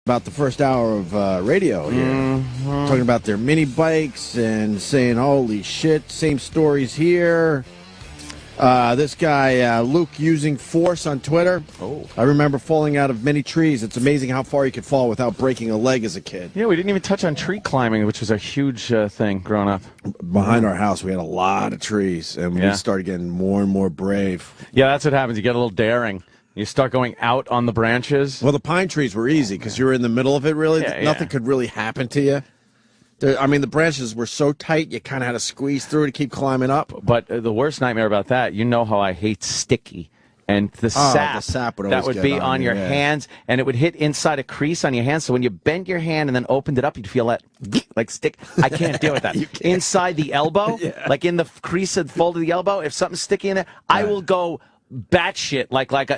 about the first hour of radio here. Talking about their mini bikes and saying, holy shit, same stories here. This guy, Luke, using force on Twitter. Oh. I remember falling out of many trees. It's amazing how far you could fall without breaking a leg as a kid. Yeah, we didn't even touch on tree climbing, which was a huge thing growing up. Behind our house, we had a lot of trees, and we started getting more and more brave. Yeah, that's what happens. You get a little daring. You start going out on the branches. Well, the pine trees were easy because you were in the middle of it, really. Yeah, Nothing could really happen to you. The branches were so tight, you kind of had to squeeze through to keep climbing up. But the worst nightmare about that, you know how I hate sticky. And the sap would that would be on your hands, and it would hit inside a crease on your hands. So when you bent your hand and then opened it up, you'd feel that like stick. I can't deal with that. Inside the elbow, like in the crease of the fold of the elbow, if something's sticky in there, I will go batshit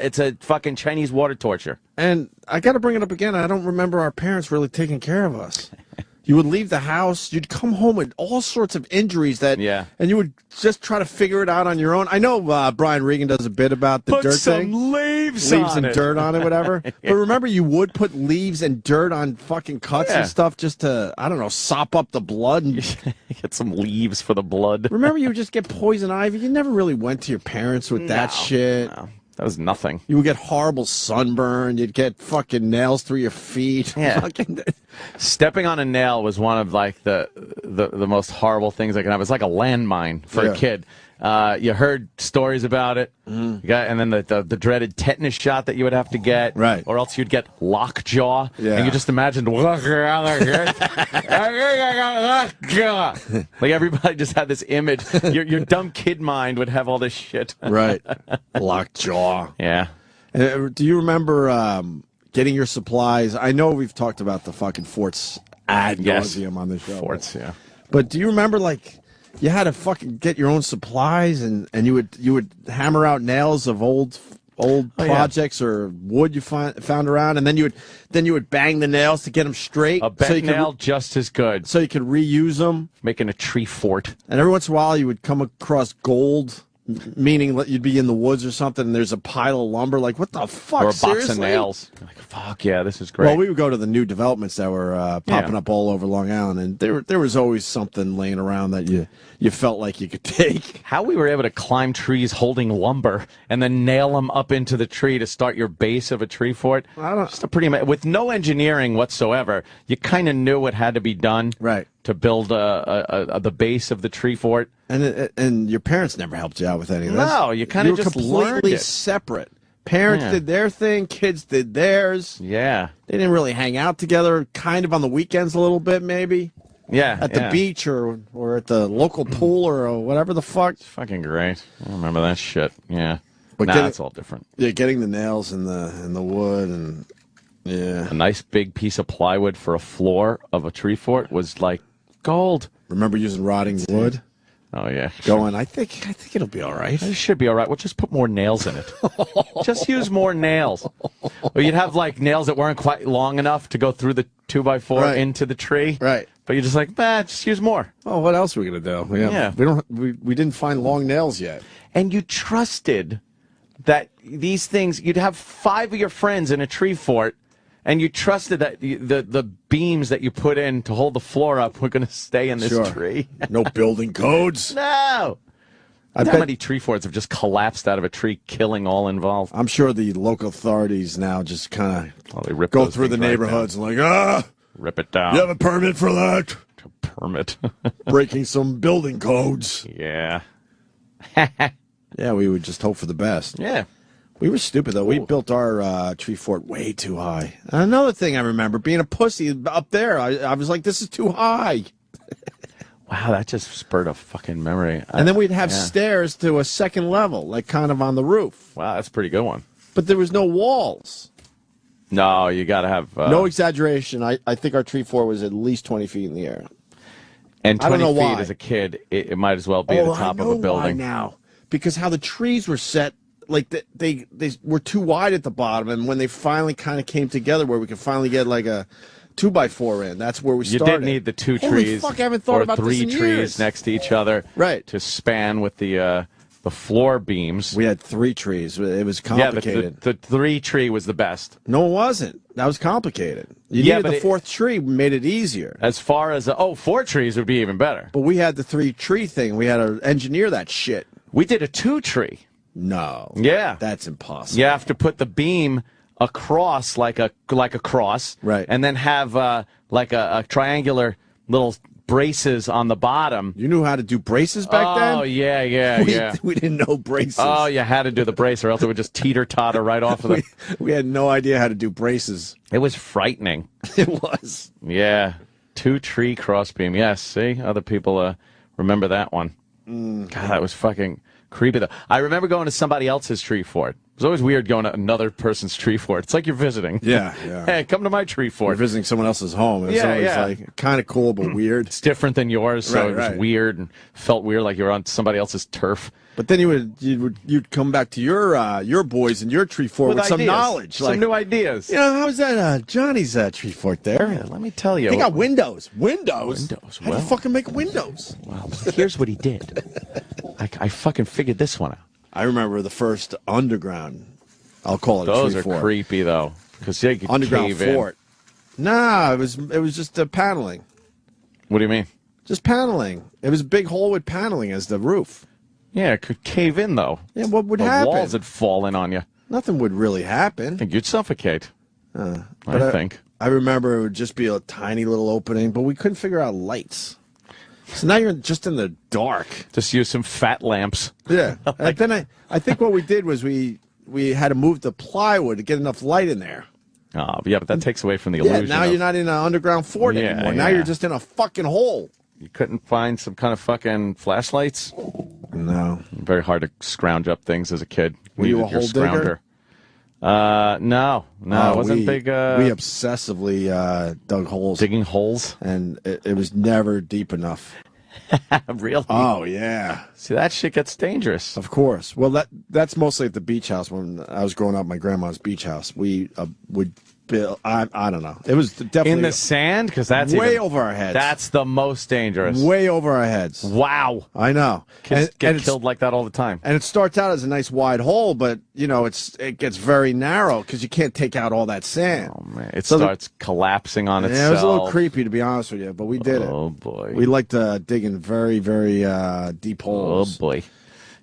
it's a fucking Chinese water torture. And I got to bring it up again. I don't remember our parents really taking care of us. You would leave the house, you'd come home with all sorts of injuries and you would just try to figure it out on your own. I know Brian Regan does a bit about the dirt thing. Put some leaves and dirt on it, whatever. But remember, you would put leaves and dirt on fucking cuts and stuff just to, I don't know, sop up the blood. And get some leaves for the blood. Remember, you would just get poison ivy? You never really went to your parents with that shit. No. That was nothing. You would get horrible sunburn. You'd get fucking nails through your feet. Yeah. Stepping on a nail was one of like the most horrible things that can happen. It's like a landmine for a kid. You heard stories about it. And then the dreaded tetanus shot that you would have to get. Right. Or else you'd get lockjaw. Yeah. And you just imagined like everybody just had this image. Your dumb kid mind would have all this shit. Right. Lockjaw. Yeah. Do you remember getting your supplies? I know we've talked about the fucking forts ad nauseum on the show. Forts, yeah. But do you remember, like, you had to fucking get your own supplies, and you would hammer out nails of old projects or wood you found around, and then you would bang the nails to get them straight. A bent nail just as good. So you could reuse them. Making a tree fort. And every once in a while, you would come across gold, meaning you'd be in the woods or something, and there's a pile of lumber. Like, what the fuck? Or a box of nails. You're like, fuck yeah, this is great. Well, we would go to the new developments that were popping up all over Long Island, and there was always something laying around that you felt like you could take. How we were able to climb trees holding lumber and then nail them up into the tree to start your base of a tree fort. Just a pretty with no engineering whatsoever. You kind of knew what had to be done to build the base of the tree fort. And your parents never helped you out with any of this. No, you kind of just completely learned separate. Parents did their thing, kids did theirs. Yeah. They didn't really hang out together, kind of on the weekends a little bit, maybe. Yeah. At the beach or at the local pool or whatever the fuck. It's fucking great. I remember that shit. Yeah. But it's all different. Yeah, getting the nails in the wood and a nice big piece of plywood for a floor of a tree fort was like gold. Remember using rotting wood? Oh yeah. Going, I think it'll be all right. It should be all right. We'll just put more nails in it. Just use more nails. Or you'd have like nails that weren't quite long enough to go through the 2x4 into the tree. Right. But you're just like, just use more. Well, what else are we gonna do? We didn't find long nails yet. And you trusted that these things, you'd have 5 of your friends in a tree fort, and you trusted that the beams that you put in to hold the floor up were going to stay in this tree. No building codes. No. How many tree forts have just collapsed out of a tree, killing all involved? I'm sure the local authorities now just kind of go through the neighborhoods and like, rip it down. You have a permit for that? A permit. Breaking some building codes. Yeah. Yeah, we would just hope for the best. Yeah. We were stupid, though. We built our tree fort way too high. And another thing I remember, being a pussy up there, I was like, this is too high. Wow, that just spurred a fucking memory. And then we'd have stairs to a second level, like kind of on the roof. Wow, that's a pretty good one. But there was no walls. No, you got to have... no exaggeration. I think our tree fort was at least 20 feet in the air. And 20 feet as a kid, it might as well be the top of a building. Why now. Because how the trees were set... Like, they were too wide at the bottom, and when they finally kind of came together where we could finally get, like, a 2x4 in, that's where we started. You did need the two trees fuck, I haven't thought about three this in trees years. next to each other to span with the floor beams. We had 3 trees. It was complicated. Yeah, the 3 tree was the best. No, it wasn't. That was complicated. You needed the fourth tree, made it easier. As far as, 4 trees would be even better. But we had the 3 tree thing. We had to engineer that shit. We did a 2 tree. No. Yeah. That's impossible. You have to put the beam across like a cross. Right. And then have like a triangular little braces on the bottom. You knew how to do braces back then? Oh, yeah. We didn't know braces. Oh, you had to do the brace or else it would just teeter-totter right off of them. We had no idea how to do braces. It was frightening. It was. Yeah. 2 tree crossbeam. Yes, see? Other people remember that one. God, that was fucking creepy, though. I remember going to somebody else's tree fort. It was always weird going to another person's tree fort. It's like you're visiting. Yeah. Hey, come to my tree fort. You're visiting someone else's home. It was always like kind of cool but weird. It's different than yours, so it was weird and felt weird, like you were on somebody else's turf. But then you'd come back to your boys and your tree fort with some knowledge, some new ideas. You know, how's that Johnny's tree fort there? Yeah, let me tell you, he got windows. Windows. How do you fucking make windows? Well, here's what he did. I fucking figured this one out. I remember the first underground. I'll call it. Those a tree fort. Are creepy though, because they could underground cave fort. In. Nah, it was just paneling. What do you mean? Just paneling. It was a big hole with paneling as the roof. Yeah, it could cave in, though. Yeah, what would happen? The walls would fall in on you. Nothing would really happen. I think you'd suffocate. I think. I remember it would just be a tiny little opening, but we couldn't figure out lights. So now you're just in the dark. Just use some fat lamps. Yeah. And then I think what we did was we had to move the plywood to get enough light in there. Oh, yeah, but that takes away from the illusion. Now you're not in an underground fort anymore. Now you're just in a fucking hole. You couldn't find some kind of fucking flashlights? No. Very hard to scrounge up things as a kid. Were you a hole digger? No, it wasn't big. We obsessively dug holes. Digging holes? And it was never deep enough. Really? Oh, yeah. See, that shit gets dangerous. Of course. Well, that's mostly at the beach house. When I was growing up, my grandma's beach house, we would build, I don't know. It was definitely... In the sand? Because that's way over our heads. That's the most dangerous. Way over our heads. Wow. I know. Kids get killed like that all the time. And it starts out as a nice wide hole, but, it gets very narrow because you can't take out all that sand. Oh, man. It starts collapsing on itself. Yeah, it was a little creepy, to be honest with you, but we did it. Oh, boy. We like to dig in very, very deep holes. Oh, boy.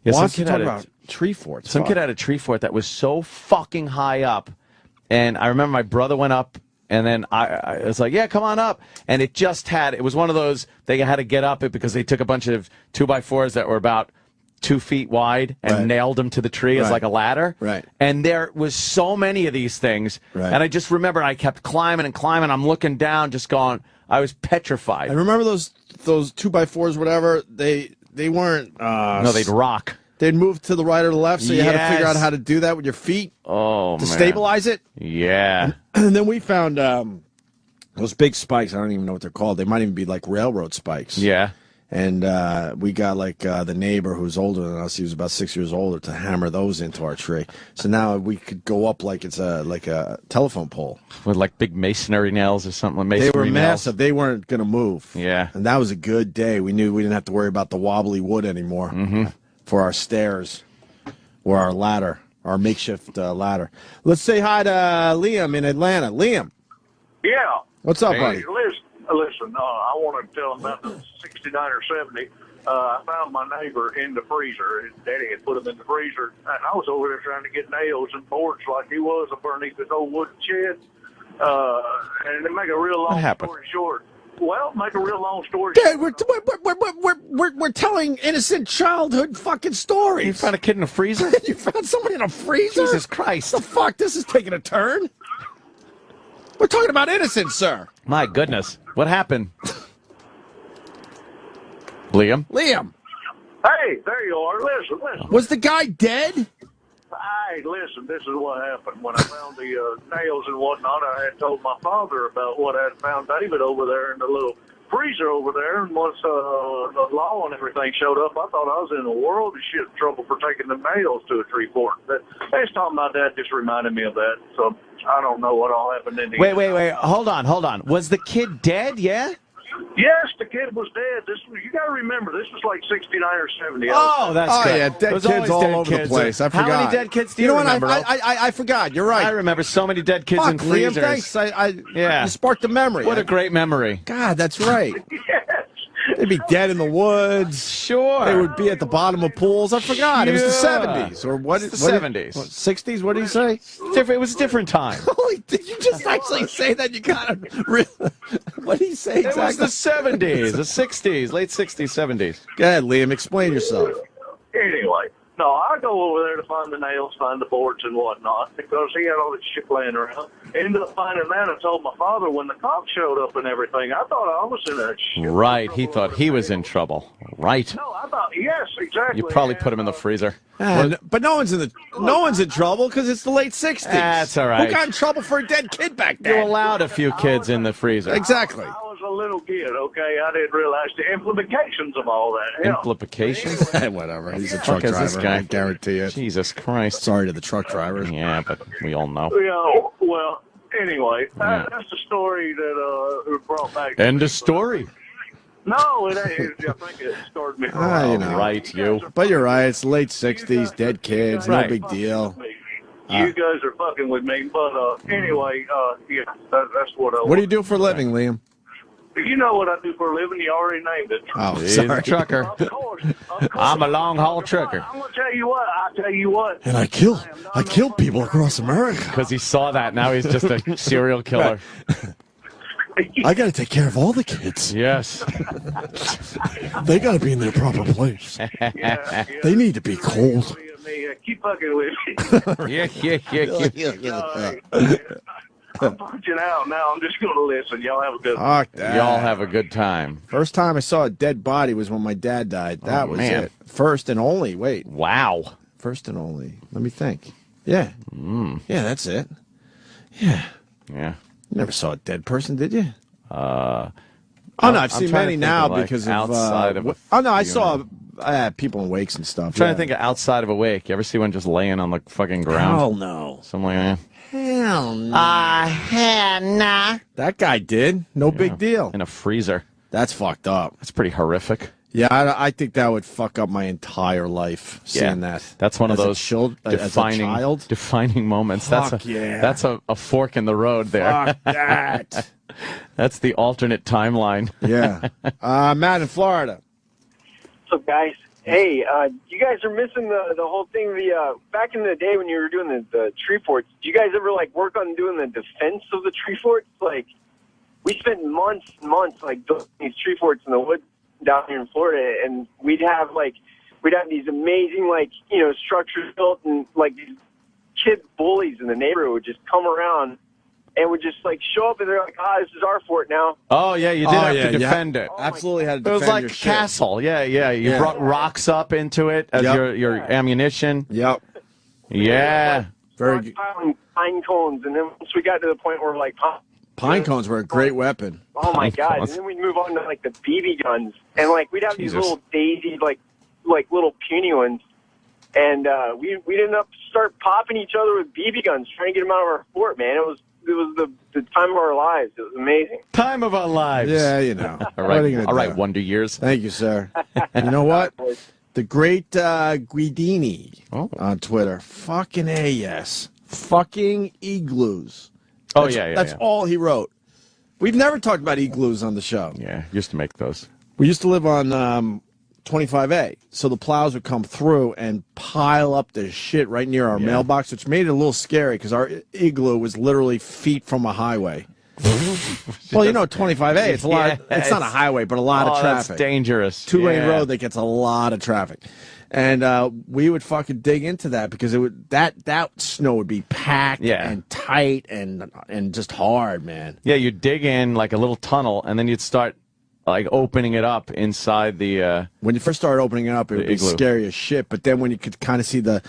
Yeah, well, some kid talk about tree forts. Some kid had a tree fort that was so fucking high up. And I remember my brother went up, and then I was like, yeah, come on up. And it was one of those, they had to get up it because they took a bunch of 2x4s that were about 2 feet wide and nailed them to the tree as like a ladder. Right. And there was so many of these things. Right. And I just remember I kept climbing and climbing. I'm looking down, just going, I was petrified. I remember those 2x4s, whatever, they weren't... no, they'd rock. They'd move to the right or the left, so you had to figure out how to do that with your feet. Oh, to stabilize it. Yeah. And then we found those big spikes. I don't even know what they're called. They might even be like railroad spikes. Yeah. And we got like the neighbor who's older than us. He was about 6 years older to hammer those into our tree. So now we could go up like it's a telephone pole with like big masonry nails or something. They were massive. They weren't going to move. Yeah. And that was a good day. We knew we didn't have to worry about the wobbly wood anymore. Mm-hmm. For our stairs or our ladder, our makeshift ladder. Let's say hi to Liam in Atlanta. Liam. Yeah. What's up, buddy? Listen, I want to tell him about the 69 or 70. I found my neighbor in the freezer. His daddy had put him in the freezer, and I was over there trying to get nails and boards like he was underneath this old wooden shed. And to make a real long story short, make a real long story short. We're telling innocent childhood fucking stories. You found a kid in a freezer? You found somebody in a freezer? Jesus Christ. The fuck? This is taking a turn. We're talking about innocence, sir. My goodness. What happened? Liam? Hey, there you are. Listen. Was the guy dead? Hey, listen, this is what happened. When I found the nails and whatnot, I had told my father about what I had found David over there in the little freezer over there. And once the law and everything showed up, I thought I was in a world of shit trouble for taking the nails to a tree fort. But they was talking about that, just reminded me of that. So I don't know what all happened in the Wait. Hold on. Was the kid dead, yeah? Yes, the kid was dead. You got to remember, this was like 69 or 70. Oh, that's good. Yeah, dead kids all over the place. I forgot. How many dead kids do you remember? I forgot. You're right. I remember so many dead kids in Liam, freezers. thanks. You sparked a memory. What a great memory. God, that's right. Yes. They'd be dead in the woods. Sure. They would be at the bottom of pools. I forgot. It was the 70s. Or what? It's the 70s. 60s? What did he say? It was a different time. Holy, did you just actually say that? You got to. What did he say exactly? It was the 70s, the 60s, late 60s, 70s. Go ahead, Liam. Explain yourself. Anyway, no, I go over there to find the nails, find the boards and whatnot, because he had all this shit laying around. Ended up finding that and told my father when the cops showed up and everything. I thought I was in a shit. Right, he thought he was in trouble. Right. No, I thought, yes, exactly. You probably put him in the freezer. But no one's in trouble because it's the late 60s. That's all right. Who got in trouble for a dead kid back then? You allowed a few kids in the freezer. Exactly. I was a little kid, okay? I didn't realize the implications of all that. Implications? Whatever. He's a truck driver. This guy? I guarantee it. Jesus Christ. Sorry to the truck drivers. Yeah, but we all know. Yeah, well, anyway, that's the story that brought back. End of story. No, it ain't. I think it started me. Right, you. But you're right. It's late 60s, dead kids, Right. no big deal. You guys are fucking with me. But anyway, yeah, that's what I What do you do for a living, Liam? You know what I do for a living. You already named it. Oh, He's sorry. a trucker. Of course. I'm a long-haul trucker. I'm going to tell you what. And I kill people across America. Because he saw that. Now he's just a serial killer. I got to take care of all the kids. Yes. They got to be in their proper place. Yeah. They need to be cold. Keep fucking with me. Yeah. I'm punching out now. I'm just going to listen. Y'all have a good one. Fuck that. Y'all have a good time. First time I saw a dead body was when my dad died. That was man. it. First and only. Wait. Wow. First and only. Let me think. Yeah. Yeah, that's it. Yeah. Yeah. You never saw a dead person, did you? Oh, no, I've seen many now because of outside of. I saw people in wakes and stuff. I'm trying to think of outside of a wake. You ever see one just laying on the fucking ground? Hell no. Something like that. Hell no. Hell nah. That guy did. No big deal. In a freezer. That's fucked up. That's pretty horrific. Yeah, I think that would fuck up my entire life seeing that. That's one of those defining moments. Fuck That's a fork in the road there. Fuck that. That's the alternate timeline. Yeah. Matt in Florida. What's up, guys? Hey, you guys are missing the whole thing. Back in the day when you were doing the tree forts, did you guys ever work on doing the defense of the tree forts? We spent months and months building these tree forts in the woods down here in Florida, and we'd have these amazing structures built, and these kid bullies in the neighborhood would just come around and would just show up, and they're like, this is our fort now. Oh yeah, you did have to defend it. Absolutely had to It defend was like your a shit. castle. Yeah. You brought rocks up into it as your ammunition. Yep. Yeah. Very good. Pine cones, and then once we got to the point where Pine cones were a great weapon. oh my god! And then we'd move on to the BB guns, and we'd have these little daisy little puny ones, and we'd end up start popping each other with BB guns, trying to get them out of our fort. Man, it was the time of our lives. It was amazing. Time of our lives. Yeah, you know. All What are you gonna right, do? Wonder Years. Thank you, sir. And you know what? The great Guidini on Twitter. Fucking A, yes. Fucking igloos. That's all he wrote. We've never talked about igloos on the show. Yeah, used to make those. We used to live on 25A, so the plows would come through and pile up the shit right near our mailbox, which made it a little scary because our igloo was literally feet from a highway. Well, 25A, it's a lot. It's not a highway, but a lot of traffic. That's dangerous. Two-lane road that gets a lot of traffic. And we would fucking dig into that because it would that snow would be packed and tight and just hard, man. Yeah, you'd dig in like a little tunnel, and then you'd start opening it up inside the. When you first started opening it up, it would be igloo. scary as shit. But then when you could kind of see the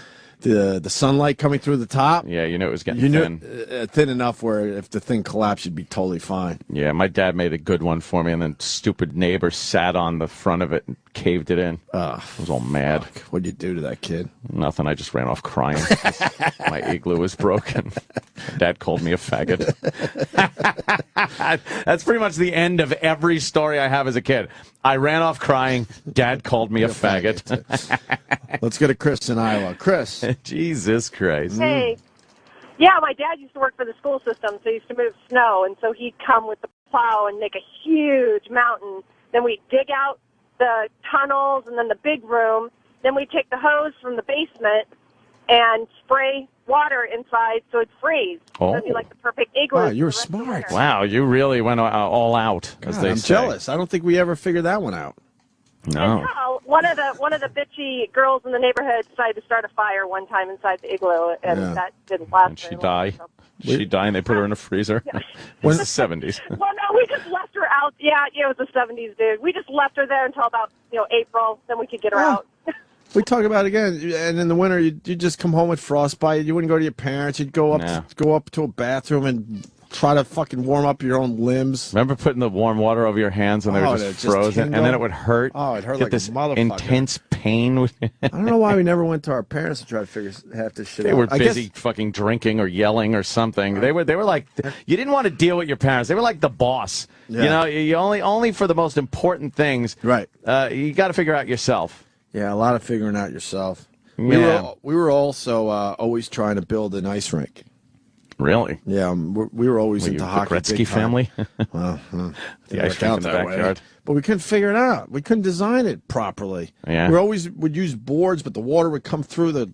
sunlight coming through the top, it was getting thin. Thin enough where if the thing collapsed, you'd be totally fine. Yeah, my dad made a good one for me, and then stupid neighbor sat on the front of it and caved it in. I was all mad. Fuck. What'd you do to that kid? Nothing. I just ran off crying. My igloo was broken. Dad called me a faggot. That's pretty much the end of every story I have as a kid. I ran off crying. Dad called me a faggot. Let's go to Chris in Iowa. Chris. Jesus Christ. Hey. Yeah, my dad used to work for the school system, so he used to move snow, and so he'd come with the plow and make a huge mountain. Then we'd dig out the tunnels and then the big room. Then we'd take the hose from the basement and spray water inside so it'd freeze. So it'd be like the perfect igloo. Wow, you were smart. Wow, you really went all out, as they I'm say. jealous. I don't think we ever figured that one out. No. And, one of the bitchy girls in the neighborhood decided to start a fire one time inside the igloo, and that didn't last. And she very long, died. so. She died, and they put her in a freezer. Yeah. When the 70s. Well, no, we just left her out. Yeah, it was the 70s, dude. We just left her there until about April. Then we could get her out. We talk about it again, and in the winter, you'd just come home with frostbite. You wouldn't go to your parents. You'd go up to a bathroom and try to fucking warm up your own limbs. Remember putting the warm water over your hands when they were just frozen, and then it would hurt? Oh, it hurt Get like this a motherfucker. intense pain. I don't know why we never went to our parents to try to figure half this shit out. They were busy fucking drinking or yelling or something. They were like, you didn't want to deal with your parents. They were like the boss. Yeah. You only for the most important things. Right. You got to figure out yourself. Yeah, a lot of figuring out yourself. Yeah. We were also always trying to build an ice rink. Really? Yeah, we were always into hockey. The Gretzky family? Well, the ice rink in the backyard. But we couldn't figure it out. We couldn't design it properly. Yeah. We always would use boards, but the water would come through the...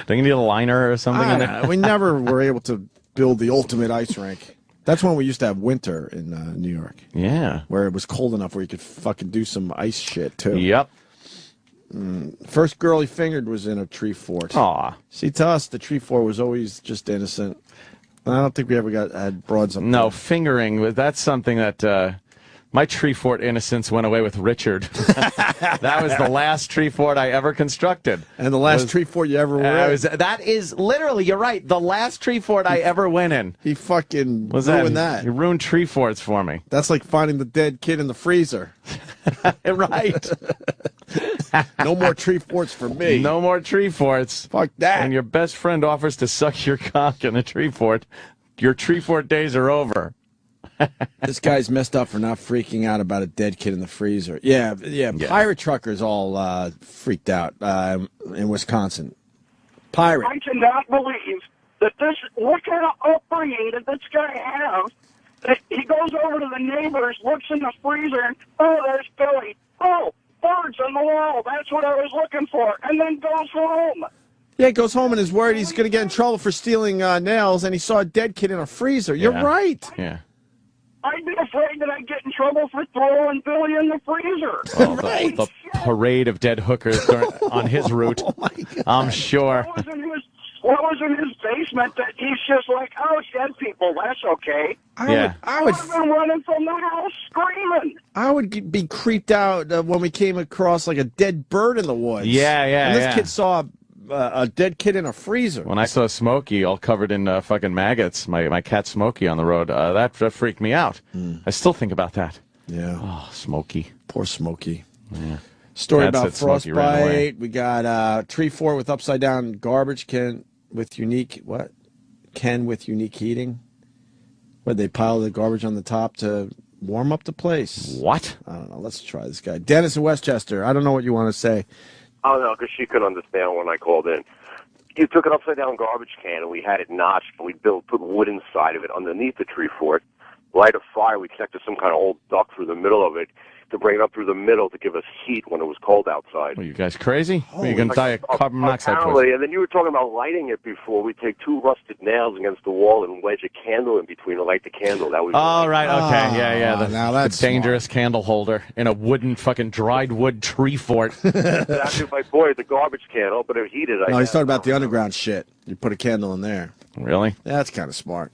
Don't you need a liner or something in there? We never were able to build the ultimate ice rink. That's when we used to have winter in New York. Yeah. Where it was cold enough where you could fucking do some ice shit, too. Yep. First girl he fingered was in a tree fort. Aw. See, to us, the tree fort was always just innocent. I don't think we ever had broads up No, there. fingering, that's something that my tree fort innocence went away with Richard. That was the last tree fort I ever constructed. And the last tree fort you ever were in. That is literally, you're right, the last tree fort I ever went in. He fucking Was ruined that. He ruined tree forts for me. That's like finding the dead kid in the freezer. Right. No more tree forts for me. No more tree forts. Fuck that. When your best friend offers to suck your cock in a tree fort, your tree fort days are over. This guy's messed up for not freaking out about a dead kid in the freezer. Yeah. Pirate truckers all freaked out in Wisconsin. Pirate. I cannot believe that what kind of upbringing did this guy have? That he goes over to the neighbors, looks in the freezer, and, there's Billy. Oh, birds on the wall. That's what I was looking for. And then goes home. Yeah, he goes home and is worried he's going to get in trouble for stealing nails, and he saw a dead kid in a freezer. You're right. Yeah. I'd be afraid that I'd get in trouble for throwing Billy in the freezer. Well, Right. the parade of dead hookers on his route. Oh, my God. I'm sure. What was in his basement that he's just like, oh, dead people, that's okay. I would I've been running from the house screaming. I would be creeped out when we came across like a dead bird in the woods. Yeah, And this kid saw a dead kid in a freezer. When I saw Smokey all covered in fucking maggots, my cat Smokey on the road, that freaked me out. I still think about that. Yeah. Oh, Smokey. Poor Smokey. Yeah. Story Dad about said Smokey ran away. frostbite. We got tree fort with upside down garbage can with unique heating. Where they pile the garbage on the top to warm up the place. What? I don't know. Let's try this guy. Dennis in Westchester. I don't know what you want to say. Oh, no, because she couldn't understand when I called in. You took an upside-down garbage can, and we had it notched, and we put wood inside of it underneath the tree fort, light a fire. We connected some kind of old duct through the middle of it to bring it up through the middle to give us heat when it was cold outside. Are you guys crazy? Are you going to die of carbon monoxide poisoning? Apparently, and then you were talking about lighting it before. We take 2 rusted nails against the wall and wedge a candle in between to light the candle. That was Oh, right, okay, yeah. Now that's the dangerous candle holder in a wooden fucking dried wood tree fort. Actually, my boy, the garbage can, but it heated. No, he's talking about the underground shit. You put a candle in there. Really? That's kind of smart.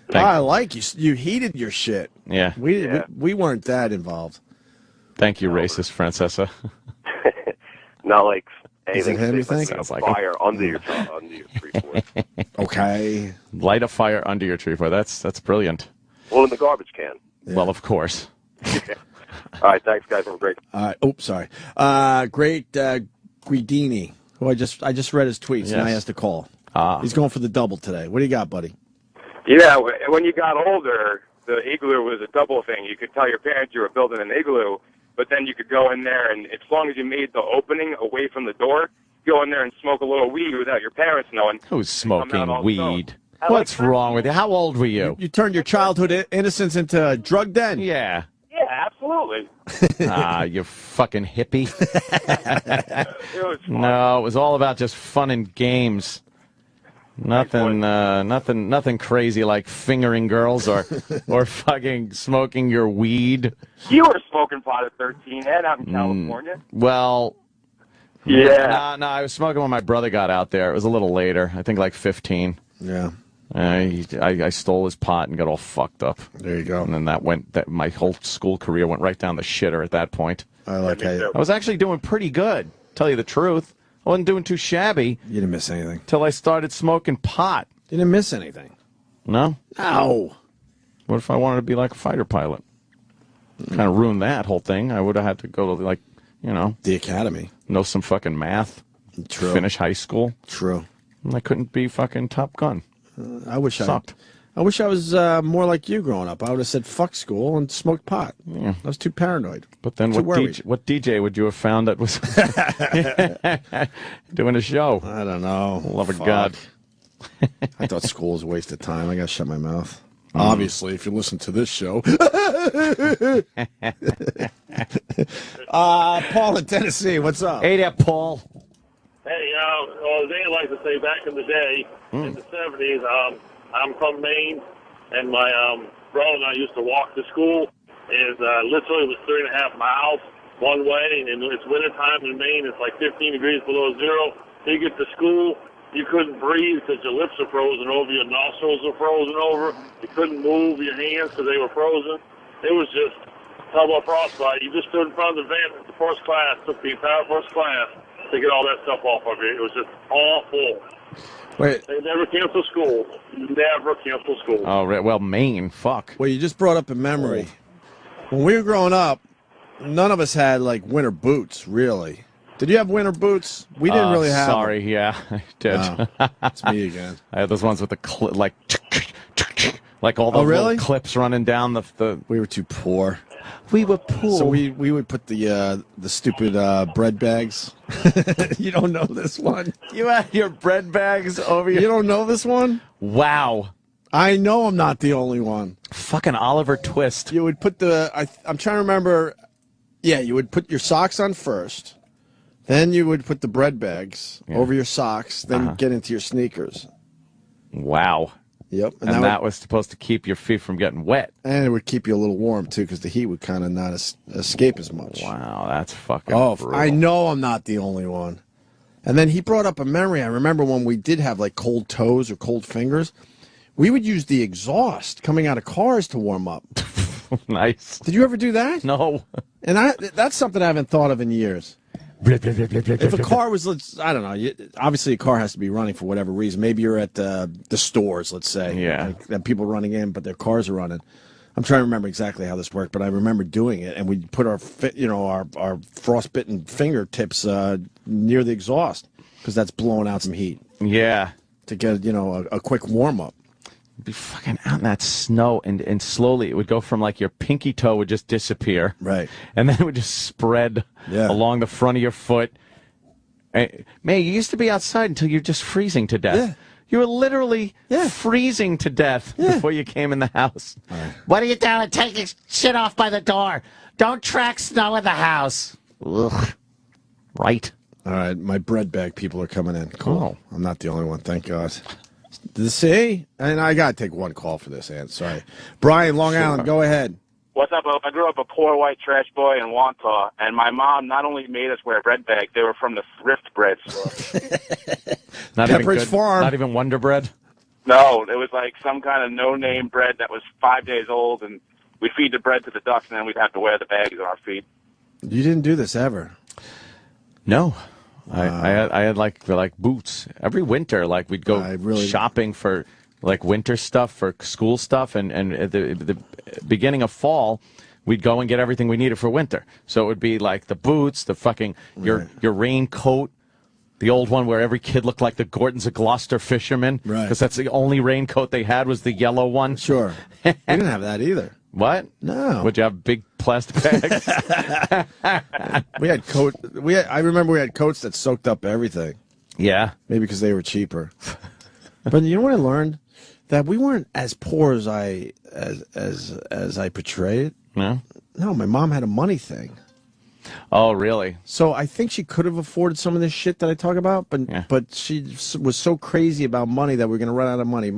Thank I like you. You heated your shit. Yeah. We weren't that involved. Thank you, racist Francesa. Not like Is it anything. him, you think? Sounds like fire under your tree fort. Okay. Light a fire under your tree fort. That's brilliant. Well, in the garbage can. Yeah. Well, of course. All right, thanks, guys. Have a great. Oops, sorry. Great Guidini, who I just read his tweets, and I asked to call. He's going for the double today. What do you got, buddy? Yeah, when you got older, the igloo was a double thing. You could tell your parents you were building an igloo, but then you could go in there, and as long as you made the opening away from the door, go in there and smoke a little weed without your parents knowing. Who's smoking weed? What's wrong with you? How old were you? You turned your childhood innocence into a drug den? Yeah. Yeah, absolutely. You fucking hippie. It was fun. No, it was all about just fun and games. Nothing crazy like fingering girls or fucking smoking your weed. You were smoking pot at 13 and out in California. Well, yeah. No, I was smoking when my brother got out there. It was a little later. I think like 15. Yeah. I stole his pot and got all fucked up. There you go. And then my whole school career went right down the shitter at that point. I like how I was actually doing pretty good, tell you the truth. I wasn't doing too shabby. You didn't miss anything. Till I started smoking pot. You didn't miss anything. No? No. What if I wanted to be like a fighter pilot? Kind of ruined that whole thing. I would have had to go to, the academy. Know some fucking math. True. Finish high school. True. And I couldn't be fucking Top Gun. I wish Sucked. I wish I was more like you growing up. I would have said fuck school and smoked pot. Yeah. I was too paranoid. But then what DJ would you have found that was doing a show? I don't know. Love of God. I thought school was a waste of time. I got to shut my mouth. Obviously, if you listen to this show. Paul in Tennessee, what's up? Hey there, Paul. Hey, well, they like to say back in the day, in the 70s, I'm from Maine, and my brother and I used to walk to school, and literally it was 3.5 miles one way, and it's wintertime in Maine. It's like 15 degrees below zero. You get to school, you couldn't breathe because your lips are frozen over, your nostrils are frozen over. You couldn't move your hands because they were frozen. It was just, talk about frostbite. You just stood in front of the van, the first class, took the entire first class to get all that stuff off of you. It was just awful. Wait. They never cancel school. Never cancel school. Oh, well, Maine, fuck. Well, you just brought up a memory. When we were growing up, none of us had, winter boots, really. Did you have winter boots? We didn't really have Sorry, them. yeah, I did. Oh, it's me again. I had those ones with the, like all the little clips running down the... We were too poor. We were poor. So we would put the stupid bread bags. You don't know this one. You had your bread bags over your... You don't know this one? Wow. I know I'm not the only one. Fucking Oliver Twist. You would put I'm trying to remember. Yeah, you would put your socks on first. Then you would put the bread bags over your socks. Then get into your sneakers. Wow. Yep. And that was supposed to keep your feet from getting wet. And it would keep you a little warm, too, because the heat would kind of not escape as much. Wow, that's fucking brutal. I know I'm not the only one. And then he brought up a memory. I remember when we did have, cold toes or cold fingers, we would use the exhaust coming out of cars to warm up. Nice. Did you ever do that? No. And that's something I haven't thought of in years. If a car was, I don't know, obviously a car has to be running for whatever reason. Maybe you're at the stores, let's say. Yeah. That people running in, but their cars are running. I'm trying to remember exactly how this worked, but I remember doing it, and we'd put our frostbitten fingertips near the exhaust because that's blowing out some heat. Yeah. To get, a quick warm-up. Be fucking out in that snow, and slowly it would go from your pinky toe would just disappear, right, and then it would just spread along the front of your foot. Man, you used to be outside until you're just freezing to death. Yeah. You were literally freezing to death before you came in the house. Right. What are you doing? Take your shit off by the door. Don't track snow in the house. Ugh. Right. All right, my bread bag people are coming in. Cool. Oh. I'm not the only one, thank God. See? And I got to take one call for this, Ant. Sorry. Brian, Long Island, go ahead. What's up, Hope? I grew up a poor white trash boy in Wantagh, and my mom not only made us wear bread bags, they were from the thrift bread store. Not Pepperidge even good, Farm. Not even Wonder Bread? No, it was like some kind of no-name bread that was 5 days old, and we'd feed the bread to the ducks, and then we'd have to wear the bags on our feet. You didn't do this ever? No. I had like boots every winter. We'd go shopping for winter stuff, for school stuff, and at the beginning of fall, we'd go and get everything we needed for winter. So it would be like the boots, the fucking your raincoat, the old one where every kid looked like the Gordons of Gloucester fishermen, right? Because that's the only raincoat they had was the yellow one. Sure, we didn't have that either. What? No. Would you have big plastic bags? We had I remember we had coats that soaked up everything. Yeah, maybe because they were cheaper. But you know what I learned? That we weren't as poor as I portrayed. No. No, my mom had a money thing. Oh, really? So I think she could have afforded some of this shit that I talk about, but she was so crazy about money that we're going to run out of money.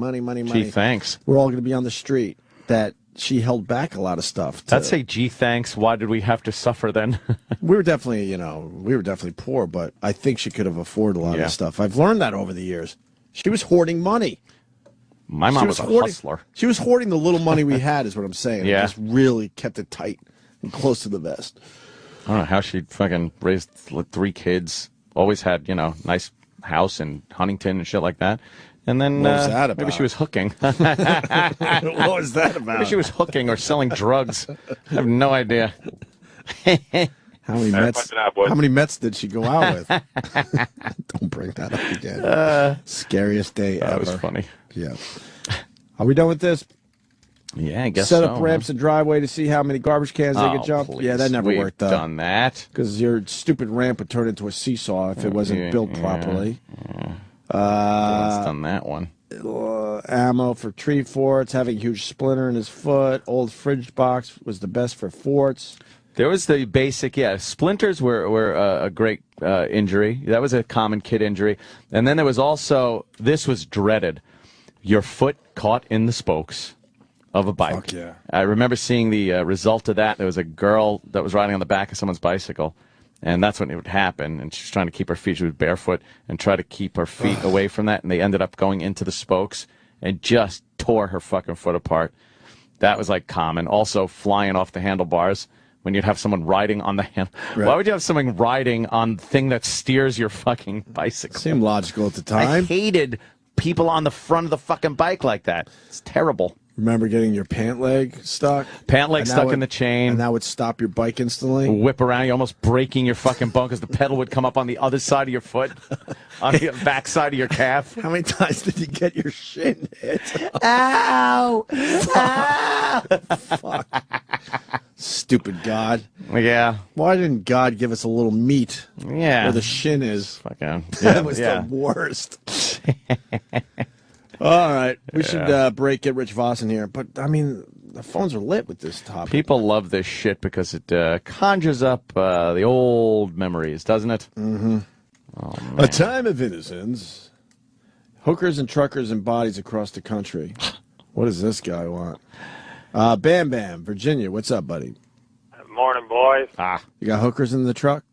Gee, thanks. We're all going to be on the street. That she held back a lot of stuff. I'd say, gee, thanks. Why did we have to suffer then? we were definitely poor, but I think she could have afforded a lot of stuff. I've learned that over the years. She was hoarding money. My mom was a hustler. She was hoarding the little money we had, is what I'm saying. Yeah. Just really kept it tight and close to the vest. I don't know how she fucking raised 3 kids. Always had, nice house in Huntington and shit like that. And then what was that about? Maybe she was hooking. What was that about? Maybe she was hooking or selling drugs. I have no idea. How many Mets did she go out with? Don't bring that up again. Scariest day ever. That was funny. Yeah. Are we done with this? Yeah, I guess Set so. up ramps and driveway to see how many garbage cans they could jump. Please. Yeah, that never worked out. We've done that. Because your stupid ramp would turn into a seesaw if it wasn't built properly. Let's done that one. Ammo for tree forts, having a huge splinter in his foot. Old fridge box was the best for forts. There was the basic, splinters were a great injury. That was a common kid injury. And then there was also, this was dreaded, your foot caught in the spokes of a bike. Fuck yeah. I remember seeing the result of that. There was a girl that was riding on the back of someone's bicycle, and that's when it would happen. And she was trying to keep her feet, she was barefoot, and try to keep her feet away from that, and they ended up going into the spokes and just tore her fucking foot apart. That was like common. Also, flying off the handlebars. When you'd have someone riding on the hand. Right. Why would you have someone riding on the thing that steers your fucking bicycle? Seemed logical at the time. I hated people on the front of the fucking bike like that. It's terrible. Remember getting your pant leg stuck? Pant leg stuck in the chain. And that would stop your bike instantly? Whip around, you almost breaking your fucking bone because the pedal would come up on the other side of your foot, on the back side of your calf. How many times did you get your shin hit? Ow! Ow! Fuck. Stupid God. Yeah. Why didn't God give us a little meat where the shin is? Fucking, that was the worst. All right. We should get Rich Voss in here. But, I mean, the phones are lit with this topic. People love this shit because it conjures up the old memories, doesn't it? Mm-hmm. Oh, a time of innocence. Hookers and truckers and bodies across the country. What does this guy want? Bam Bam, Virginia. What's up, buddy? Morning, boys. You got hookers in the truck?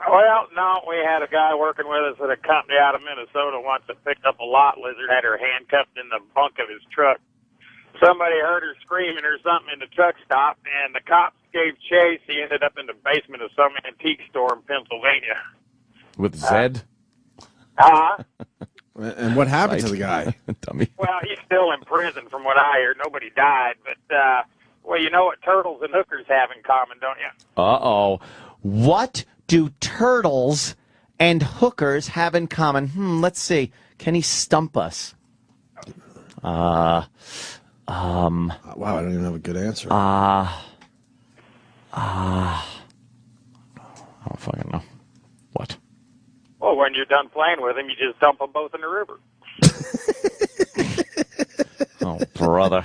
Well, no, we had a guy working with us at a company out of Minnesota once that picked up a lot lizard, had her handcuffed in the bunk of his truck. Somebody heard her screaming or something, and the truck stopped, and the cops gave chase. He ended up in the basement of some antique store in Pennsylvania. With Zed? And what happened to the guy? Dummy. Well, he's still in prison from what I hear. Nobody died, but, well, you know what turtles and hookers have in common, don't you? Uh-oh. What do turtles and hookers have in common? Let's see. Can he stump us? Wow, I don't even have a good answer. I don't fucking know. What? Well, when you're done playing with them, you just dump them both in the river. Oh, brother.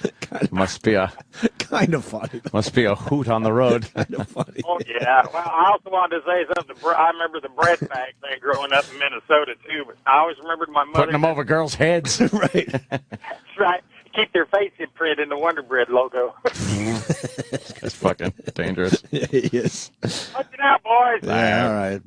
Must be a... Kind of funny. Must be a hoot on the road. Kind of funny. Oh, yeah. Well, I also wanted to say something. I remember the bread bag thing growing up in Minnesota, too, but I always remembered my mother... Putting them over girls' heads. Right. That's right. Keep their face imprint in the Wonder Bread logo. This guy's fucking dangerous. Yeah, he is. Watch it out, boys. Yeah, all right.